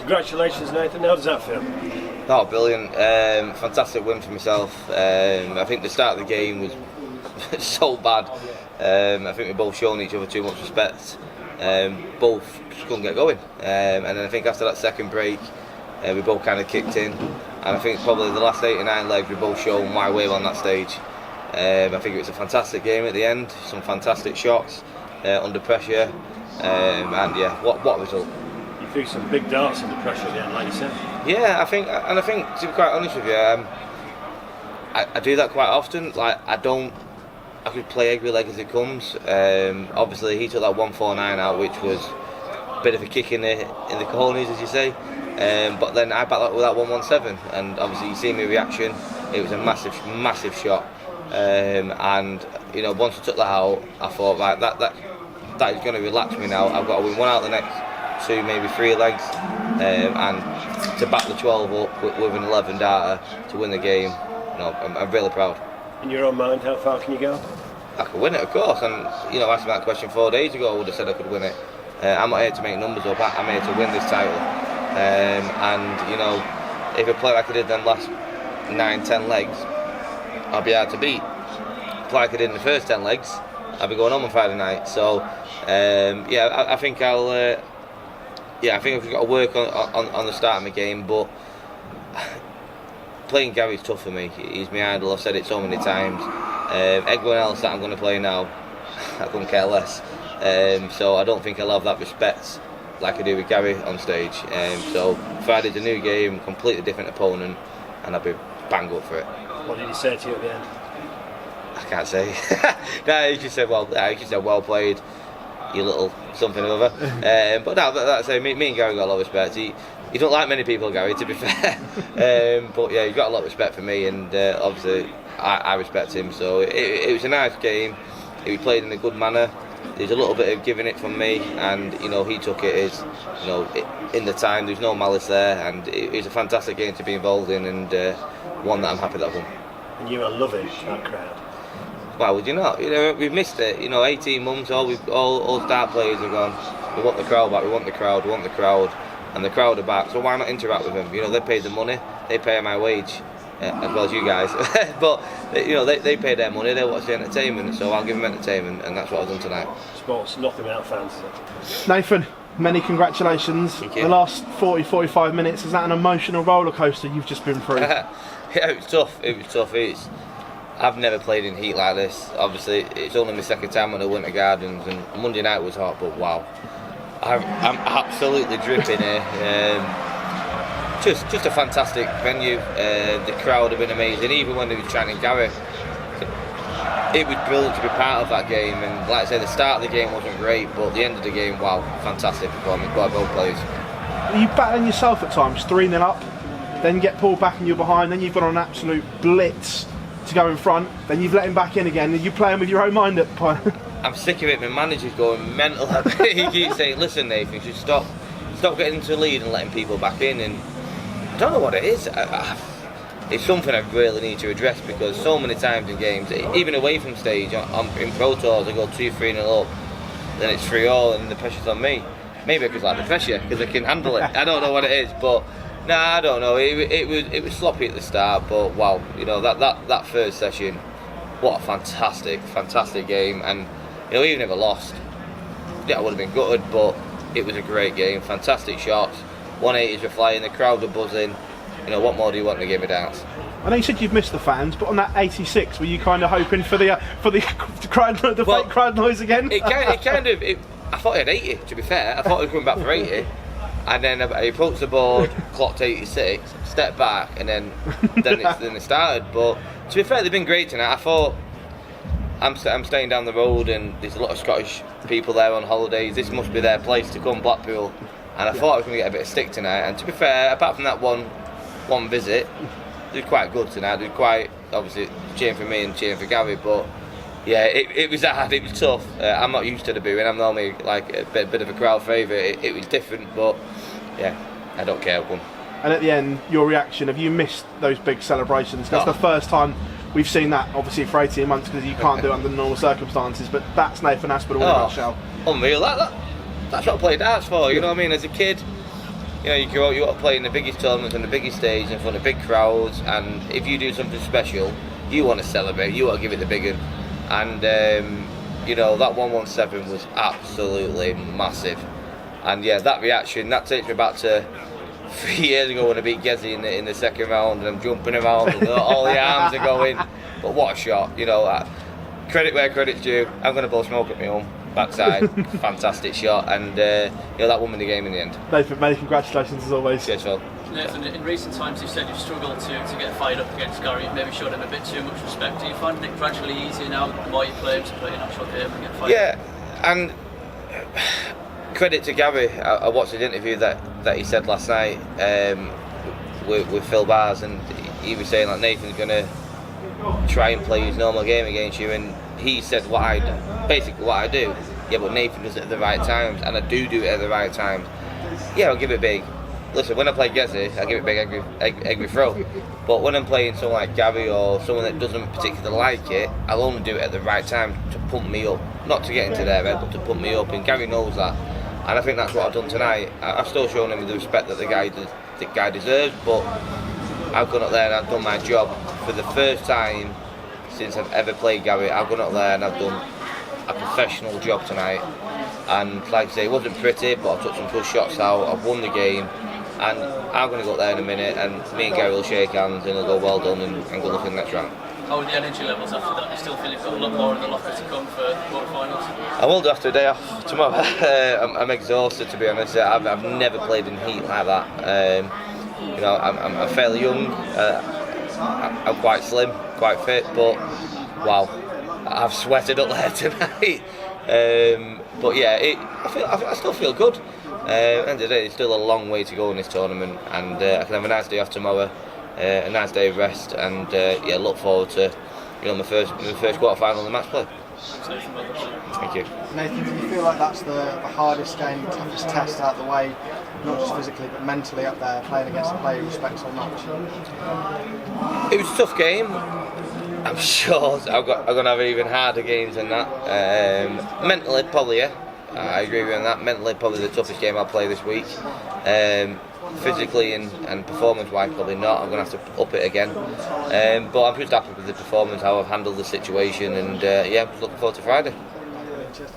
Congratulations, Nathan. How does that feel? Oh, brilliant. Fantastic win for myself. I think the start of the game was so bad. I think we both shown each other too much respect. Both just couldn't get going. And then I think after that second break, we both kind of kicked in. And I think probably the last 8 or 9 legs we both shown why we were on that stage. I think it was a fantastic game at the end. Some fantastic shots under pressure. And yeah, what a result. You threw some big darts under pressure at the end, like you said. Yeah, I think to be quite honest with you, I do that quite often. Like I could play every leg as it comes. Obviously, he took that 149 out, which was a bit of a kick in the cojones, as you say. But then I backed that with that 117, and obviously you see my reaction. It was a massive shot. And you know, once I took that out, I thought, right, that is going to relax me now. I've got to win one out the next 2, maybe 3 legs, and to back the 12 up with an 11 darter to win the game. You know, I'm really proud. In your own mind, how far can you go? I could win it, of course. And you know, asked me that question 4 days ago, I would have said I could win it. I'm not here to make numbers up. I'm here to win this title. And you know, if I play like I did them last 9-10 legs, I'll be hard to beat. Play like I did in the first 10 legs, I'll be going home on Friday night. So yeah, I think I'll. I think I've got to work on the start of my game, but playing Gary's tough for me. He's my idol. I've said it so many times. Everyone else that I'm going to play now, I couldn't care less. So I don't think I'll have that respect like I do with Gary on stage. So Friday's a new game, completely different opponent, and I'll be bang up for it. What did he say to you at the end? I can't say. No, he just said, well played, you little something or other. But no, that's me and Gary got a lot of respect. He don't like many people, Gary, to be fair. But yeah, he got a lot of respect for me, and obviously I respect him. So it was a nice game. He played in a good manner. There's a little bit of giving it from me, and you know, he took it as, you know, in the time. There's no malice there, and it was a fantastic game to be involved in, and one that I'm happy that I won. And you are loving that crowd. Why would you not? You know, we've missed it. You know, 18 months, all star players have gone. We want the crowd back. We want the crowd. And the crowd are back. So why not interact with them? You know, they paid the money. They pay my wage, as well as you guys. But you know, they pay their money. They watch the entertainment. So I'll give them entertainment, and that's what I've done tonight. Sports, nothing without fans. Nathan, many congratulations. Thank you. The last 40-45 minutes, is that an emotional roller coaster you've just been through? Yeah, it was tough. I've never played in heat like this. Obviously, it's only my second time on the Winter Gardens, and Monday night was hot, but wow, I'm absolutely dripping here. Just a fantastic venue. The crowd have been amazing, even when they were chanting Gary. It was brilliant to be part of that game, and like I say, the start of the game wasn't great, but the end of the game, wow, fantastic performance by both players. Are you battling yourself at times, 3-0 up, then get pulled back and you're behind, then you've got on an absolute blitz to go in front, then you've let him back in again, and you're playing with your own mind at the point? I'm sick of it. My manager's going mental. He keeps saying, listen Nathan, you should stop getting into the lead and letting people back in, and I don't know what it is. It's something I really need to address, because so many times in games, even away from stage, in Pro Tours, I go 2-3-0 up, then it's 3-all and the pressure's on me. Maybe I just like the pressure because I can handle it. I don't know what it is, but no, I don't know. It was sloppy at the start, but wow, you know, that first session, what a fantastic game. And you know, even if I lost, yeah, I would have been gutted, but it was a great game. Fantastic shots, 180s were flying, the crowd were buzzing. You know, what more do you want in a game of darts? I know you said you've missed the fans, but on that 86, were you kind of hoping for the crowd, fake crowd noise again? I thought I had 80. To be fair, I thought I was coming back for 80, and then I approached the board, clocked 86, stepped back, and then it started. But to be fair, they've been great tonight. I thought, I'm staying down the road, and there's a lot of Scottish people there on holidays. This must be their place to come, Blackpool. And I thought I was going to get a bit of stick tonight. And to be fair, apart from that one visit, they were quite good tonight. They were quite, obviously, cheering for me and cheering for Gary, but yeah, it was hard, it was tough. I'm not used to the booing. I'm normally like a bit of a crowd favourite. It was different, but yeah, I don't care. And at the end, your reaction, have you missed those big celebrations? That's the first time we've seen that, obviously, for 18 months, because you can't do it under normal circumstances, but that's Nathan Aspinall in a nutshell. Unreal. That's what I play darts for, you know what I mean? As a kid, You know, you go out, you got to play in the biggest tournaments on the biggest stage in front of big crowds, and if you do something special, you want to celebrate, you want to give it the big one. And you know, that 117 was absolutely massive. And yeah, that reaction, that takes me back to 3 years ago when I beat Gezi in the second round, and I'm jumping around and all the arms are going. But what a shot, you know. Credit where credit's due. I'm going to blow smoke at my own backside. Fantastic shot, and you know, that won me the game in the end. Nathan, many congratulations as always. Cheers, Phil. Nathan, in recent times you've said you've struggled to get fired up against Gary. You've maybe showed him a bit too much respect. Do you find it gradually easier now the more you play him to play an actual game and get fired up? Yeah, and credit to Gary. I watched the interview that he said last night with Phil Bars, and he was saying like Nathan's going to try and play his normal game against you, and he said basically what I do. Yeah, but Nathan does it at the right times, and I do it at the right times. Yeah, I'll give it big. Listen, when I play Gezi, I give it big every throw. But when I'm playing someone like Gary or someone that doesn't particularly like it, I'll only do it at the right time to pump me up. Not to get into their head, but to pump me up. And Gary knows that. And I think that's what I've done tonight. I've still shown him the respect that the guy deserves, but I've gone up there and I've done my job. For the first time since I've ever played Gary, I've gone up there and I've done a professional job tonight. And like I say, it wasn't pretty, but I took some good shots out, I've won the game. And I'm going to go up there in a minute, and me and Gary will shake hands and he'll go well done and good luck in the next round. How are the energy levels after that? Do you still feel you've got a lot more in the locker to come for quarterfinals? I will do after a day off tomorrow. I'm exhausted, to be honest. I've never played in heat like that. You know, I'm fairly young, I'm quite slim, quite fit, but wow, I've sweated up there tonight. But yeah, I still feel good. End of the day, it's still a long way to go in this tournament, and I can have a nice day off tomorrow, a nice day of rest, and yeah, look forward to my first quarter final in the match play. Thank you. Nathan, do you feel like that's the hardest game, toughest test out of the way, not just physically but mentally up there, playing against a player who respects so much? It was a tough game. I'm sure I'm going to have even harder games than that. Mentally, probably, yeah. I agree with you on that. Mentally, probably the toughest game I'll play this week. Physically and performance-wise, probably not. I'm going to have to up it again. But I'm just happy with the performance, how I've handled the situation, and yeah, I'm just looking forward to Friday. Cheers.